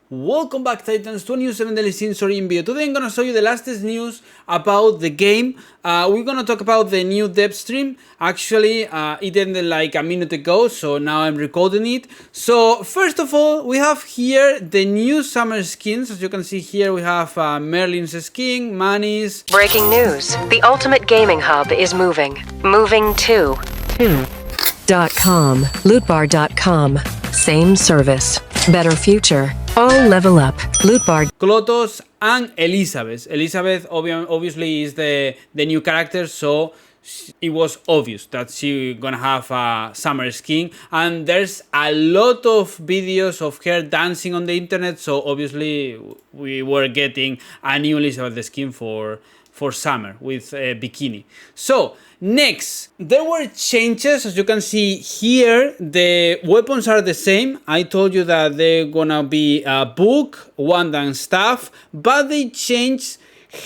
Welcome back, Titans, to a new 7 Daily Sensory video. Today I'm gonna show you the latest news about the game. We're gonna talk about the new dev stream. Actually, it ended like a minute ago, so now I'm recording it. So first of all, we have here the new summer skins. As you can see here, we have Merlin's skin, Manny's. Breaking news. The ultimate gaming hub is moving. Moving to .com. Lootbar.com. Same service. Better future. All level up. Lootbar. Klotos and Elizabeth. Elizabeth obviously is the new character, so it was obvious that she gonna have a summer skin, and there's a lot of videos of her dancing on the internet, so obviously we were getting a new Elizabeth skin for summer with a bikini. So next, there were changes. As you can see here, the weapons are the same. I told you that they're gonna be a book, wand and staff, but they changed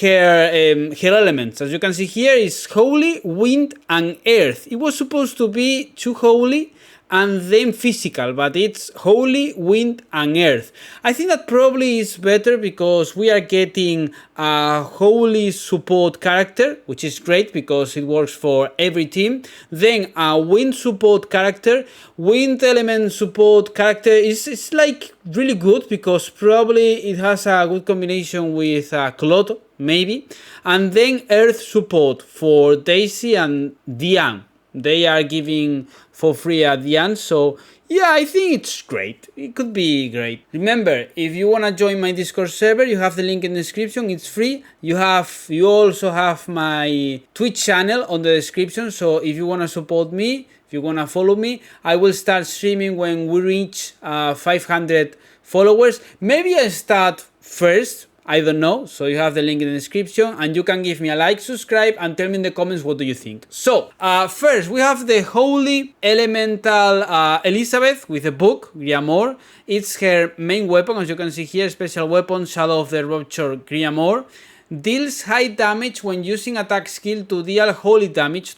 her elements. As you can see here, is holy, wind and earth. It was supposed to be two holy and then physical, but it's holy, wind and earth. I think that probably is better because we are getting a holy support character, which is great because it works for every team. Then a wind support character. Wind element support character is like really good because probably it has a good combination with Cloto, maybe. And then earth support for Daisy and Diane. They are giving for free at the end, so yeah, I think it's great. It could be great. Remember, if you wanna join my Discord server, you have the link in the description. It's free. You also have my Twitch channel on the description. So if you wanna support me, if you wanna follow me, I will start streaming when we reach 500 followers. Maybe I start first. I don't know, so you have the link in the description and you can give me a like, subscribe and tell me in the comments what do you think. So, first we have the Holy Elemental Elizabeth with a book, Griamore. It's her main weapon, as you can see here, special weapon, Shadow of the Rupture Griamore. Deals high damage when using attack skill to deal holy damage.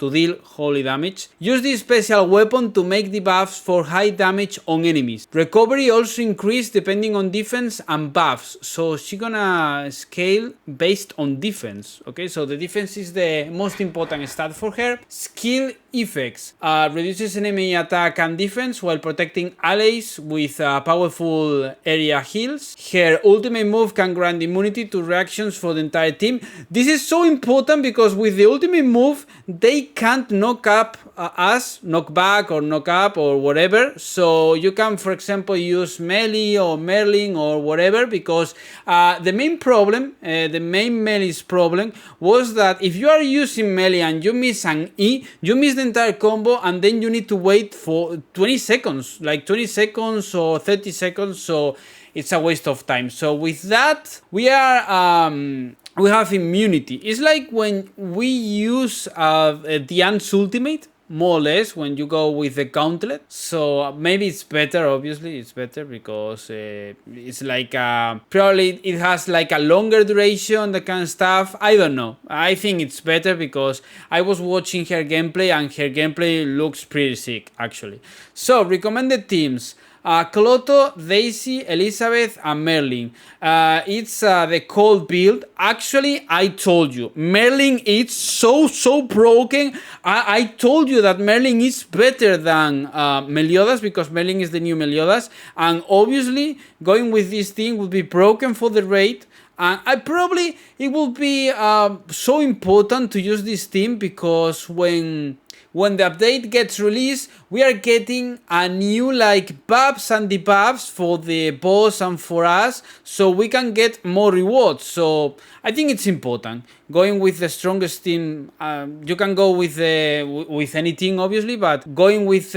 Use this special weapon to make debuffs for high damage on enemies. Recovery also increase depending on defense and buffs. So she's gonna scale based on defense. Okay, so the defense is the most important stat for her. Skill effects. Reduces enemy attack and defense while protecting allies with powerful area heals. Her ultimate move can grant immunity to reactions for the entire team. This is so important because with the ultimate move they can't knock up us, knock back or knock up or whatever. So you can, for example, use melee or Merlin or whatever, because the main problem, the main melee's problem was that if you are using melee and you miss an E, you miss the entire combo and then you need to wait for 20 seconds, like 20 seconds or 30 seconds, so it's a waste of time. So with that, we have immunity. It's like when we use Diane's ultimate, more or less, when you go with the gauntlet. So maybe it's better, obviously it's better because it's like probably it has like a longer duration, that kind of stuff. I don't know, I think it's better because I was watching her gameplay and her gameplay looks pretty sick actually. So recommended teams: Cloto, Daisy, Elizabeth and Merlin. It's the cold build. Actually, I told you, Merlin is so broken. I told you that Merlin is better than Meliodas because Merlin is the new Meliodas, and obviously going with this thing would be broken for the raid. And it will be so important to use this team because when the update gets released, we are getting a new like buffs and debuffs for the boss and for us, so we can get more rewards. So I think it's important going with the strongest team. You can go with any team obviously, but going with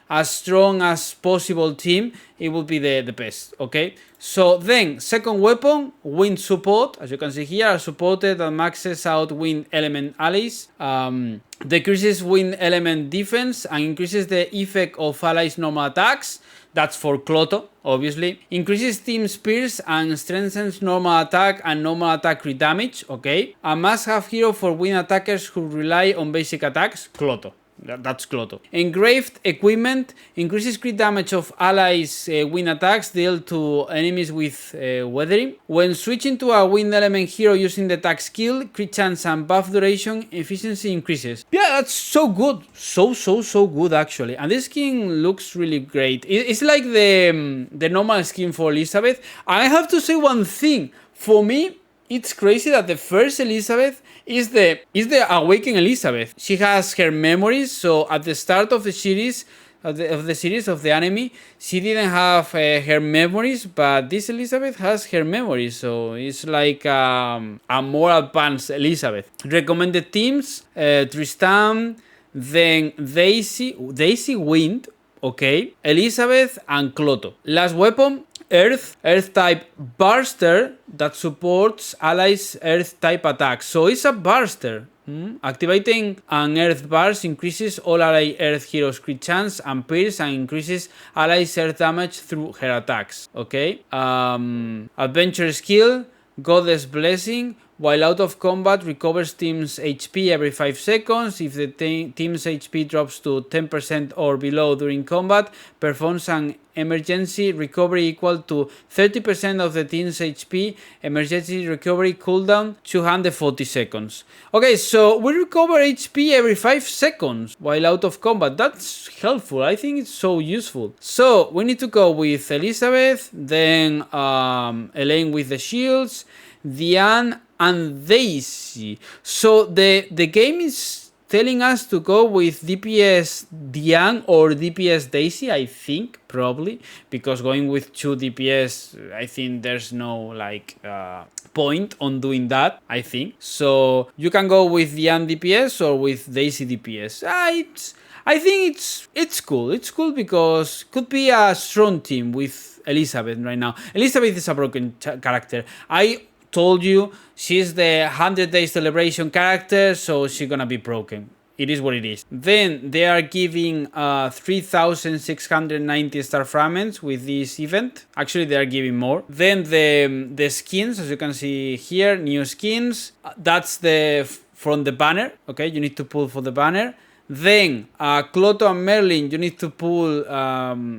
as strong as possible team, it will be the best. Okay, so then second weapon, wind support. As you can see here, are supported and maxes out wind element allies. Decreases wind element defense and increases the effect of allies' normal attacks. That's for Cloto, obviously. Increases team spears and strengthens normal attack and normal attack crit damage. Okay. A must-have hero for wind attackers who rely on basic attacks. Cloto. That's Clotho. Engraved equipment increases crit damage of allies wind attacks dealt to enemies with weathering. When switching to a wind element hero using the attack skill, crit chance and buff duration efficiency increases. Yeah, that's so good. So good actually. And this skin looks really great. It's like the normal skin for Elizabeth. I have to say one thing. For me, it's crazy that the first Elizabeth is the Awakened Elizabeth. She has her memories, so at the start of the series, of the anime, she didn't have her memories, but this Elizabeth has her memories, so it's like a more advanced Elizabeth. Recommended teams: Tristan, then Daisy Wind, okay, Elizabeth and Clotho. Last weapon: Earth type Burster that supports allies Earth type attacks. So it's a Burster. Activating an Earth Burst increases all ally Earth heroes crit chance and pierce and increases allies Earth damage through her attacks. Okay. Adventure skill: Goddess Blessing. While out of combat, recovers team's HP every 5 seconds. If the team's HP drops to 10% or below during combat, performs an emergency recovery equal to 30% of the team's HP. Emergency recovery cooldown 240 seconds. Okay, so we recover HP every 5 seconds while out of combat. That's helpful. I think it's so useful. So we need to go with Elizabeth, then Elaine with the shields, Diane and Daisy. So the game is telling us to go with DPS Diane or DPS Daisy, I think, probably, because going with 2 DPS, I think there's no like point on doing that, I think. So you can go with Diane DPS or with Daisy DPS. I think it's cool. It's cool because could be a strong team with Elizabeth right now. Elizabeth is a broken character. I told you she's the 100 days celebration character, so she's gonna be broken. It is what it is. Then they are giving 3,690 Star Fragments with this event. Actually, they are giving more. Then the skins, as you can see here, new skins. That's from the banner. Okay, you need to pull for the banner. Then Clotho and Merlin, you need to pull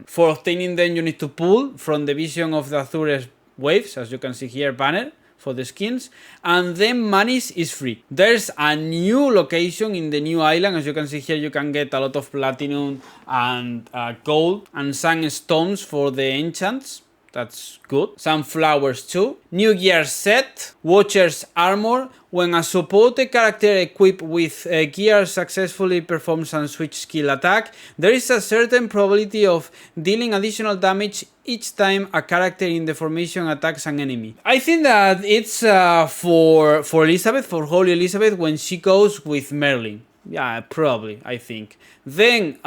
for obtaining them. You need to pull from the Vision of the Azures waves, as you can see here, banner for the skins. And then Manis is free. There's a new location in the new island. As you can see here, you can get a lot of platinum and gold and sun stones for the enchants. That's good. Some flowers too. New gear set. Watcher's armor. When a supported character equipped with gear successfully performs a switch skill attack, there is a certain probability of dealing additional damage each time a character in the formation attacks an enemy. I think that it's for Elizabeth, for Holy Elizabeth, when she goes with Merlin. Yeah, probably, I think. Then,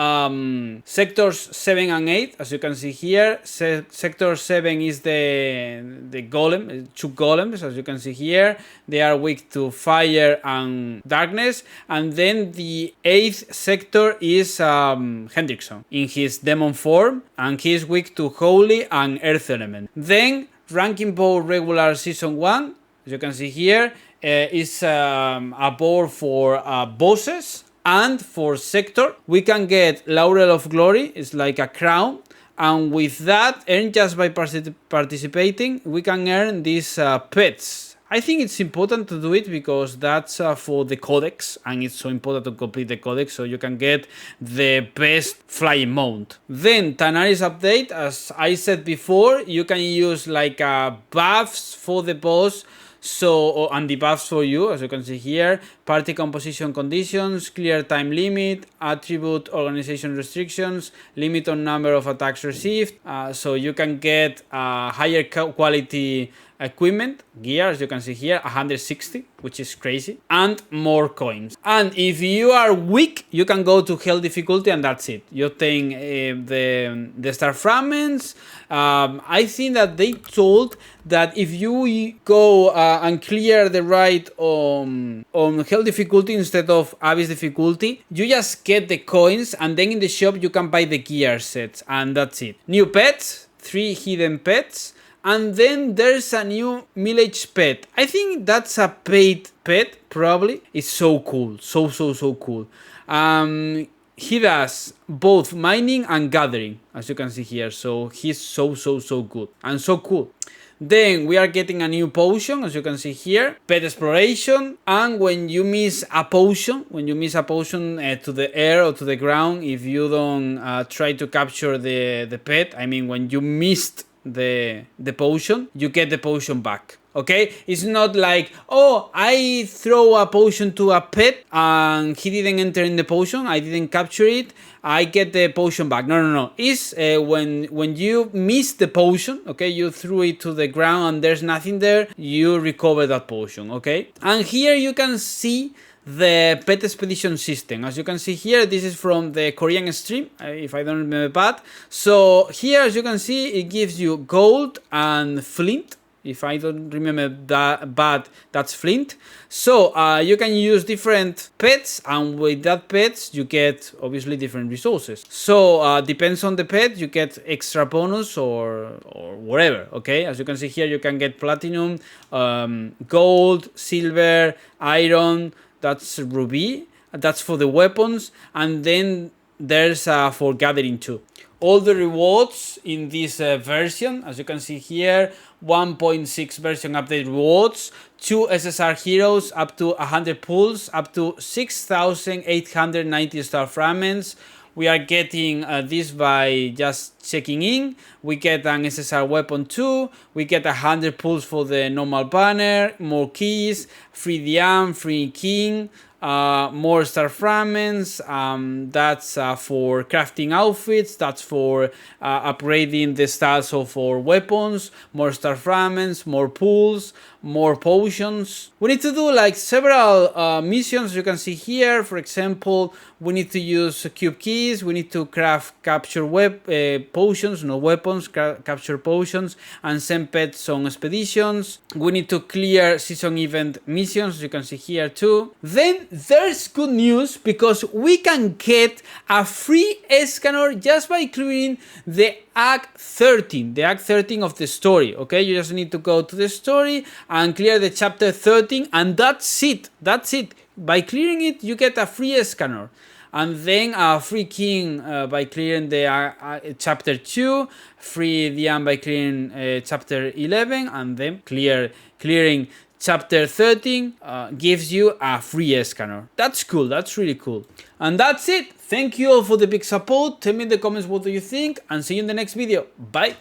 sectors 7 and 8, as you can see here. Sector 7 is the golem, 2 golems, as you can see here. They are weak to fire and darkness. And then the 8th sector is Hendrickson in his demon form, and he is weak to holy and earth element. Then, Ranking Board regular season 1, as you can see here, is a board for bosses. And for sector, we can get Laurel of Glory, it's like a crown. And with that, earned just by participating, we can earn these pets. I think it's important to do it because that's for the codex, and it's so important to complete the codex so you can get the best flying mount. Then Tanaris update, as I said before, you can use like buffs for the boss. So, and debuffs for you, as you can see here, party composition conditions, clear time limit, attribute organization restrictions, limit on number of attacks received, so you can get higher quality equipment, gear, as you can see here, 160, which is crazy, and more coins. And if you are weak, you can go to hell difficulty and that's it. You obtain the Star Fragments. I think that they told that if you go and clear the right on hell difficulty instead of abyss difficulty, you just get the coins and then in the shop you can buy the gear sets and that's it. New pets, 3 hidden pets. And then there's a new village pet. I think that's a paid pet, probably. It's so cool. So cool. he does both mining and gathering, as you can see here. So he's so good and so cool. Then we are getting a new potion, as you can see here, pet exploration. And when you miss a potion, to the air or to the ground, if you don't try to capture the pet, I mean, when you missed the potion, you get the potion back. Okay, it's not like, oh, I throw a potion to a pet and he didn't enter in the potion, I didn't capture it, I get the potion back. No. It's when you miss the potion, okay, you threw it to the ground and there's nothing there, you recover that potion, okay? And here you can see the pet expedition system. As you can see here, this is from the Korean stream, if I don't remember bad. So here, as you can see, it gives you gold and flint. If I don't remember that bad, that's flint. So you can use different pets, and with that pets you get obviously different resources. So depends on the pet, you get extra bonus or whatever. Okay, as you can see here, you can get platinum, gold, silver, iron. That's ruby. That's for the weapons, and then there's for gathering too. All the rewards in this version, as you can see here, 1.6 version update rewards, 2 SSR heroes, up to 100 pulls, up to 6,890 star fragments. We are getting this by just checking in. We get an SSR weapon too. We get 100 pulls for the normal banner, more keys, free Diam, free king, more star fragments. That's for crafting outfits. That's for upgrading the stats of our weapons. More star fragments, more pulls, more potions. We need to do like several missions. You can see here, for example, we need to use cube keys. We need to capture potions, no weapons, capture potions, and send pets on expeditions. We need to clear season event missions, as you can see here too. Then there's good news, because we can get a free Escanor just by clearing the Act 13, the Act 13 of the story. Okay, you just need to go to the story and clear the chapter 13, and that's it. That's it. By clearing it, you get a free Escanor. And then a free king by clearing the chapter 2, free Diam by clearing chapter 11, and then clearing chapter 13 gives you a free Escanor. That's cool, that's really cool. And that's it. Thank you all for the big support. Tell me in the comments what do you think, and see you in the next video. Bye.